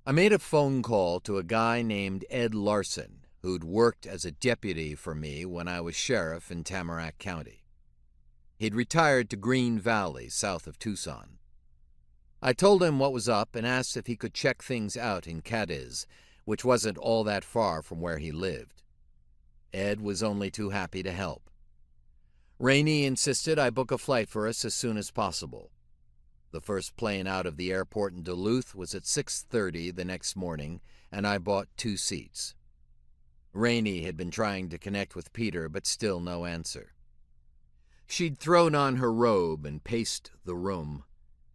I made a phone call to a guy named Ed Larson, who'd worked as a deputy for me when I was sheriff in Tamarack County. He'd retired to Green Valley, south of Tucson. I told him what was up and asked if he could check things out in Cadiz, which wasn't all that far from where he lived. Ed was only too happy to help. Rainey insisted I book a flight for us as soon as possible. The first plane out of the airport in Duluth was at 6:30 the next morning, and I bought 2 seats. Rainey had been trying to connect with Peter, but still no answer. She'd thrown on her robe and paced the room.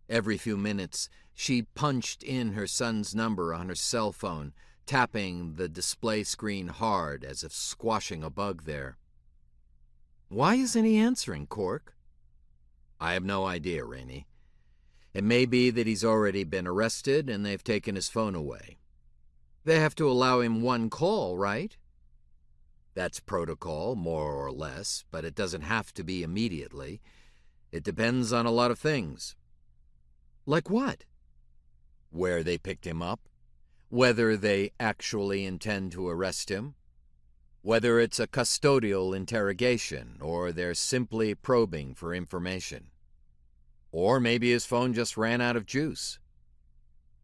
Every few minutes, she punched in her son's number on her cell phone, tapping the display screen hard as if squashing a bug there. "Why isn't he answering, Cork?" "I have no idea, Rainey. It may be that he's already been arrested and they've taken his phone away." "They have to allow him 1 call, right?" "That's protocol, more or less, but it doesn't have to be immediately. It depends on a lot of things." "Like what?" "Where they picked him up, whether they actually intend to arrest him, whether it's a custodial interrogation or they're simply probing for information. Or maybe his phone just ran out of juice."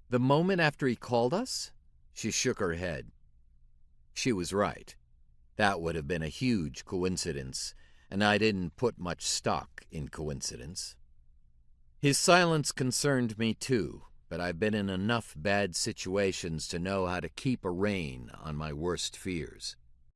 "The moment after he called us?" She shook her head. She was right. That would have been a huge coincidence, and I didn't put much stock in coincidence. His silence concerned me too, but I've been in enough bad situations to know how to keep a rein on my worst fears.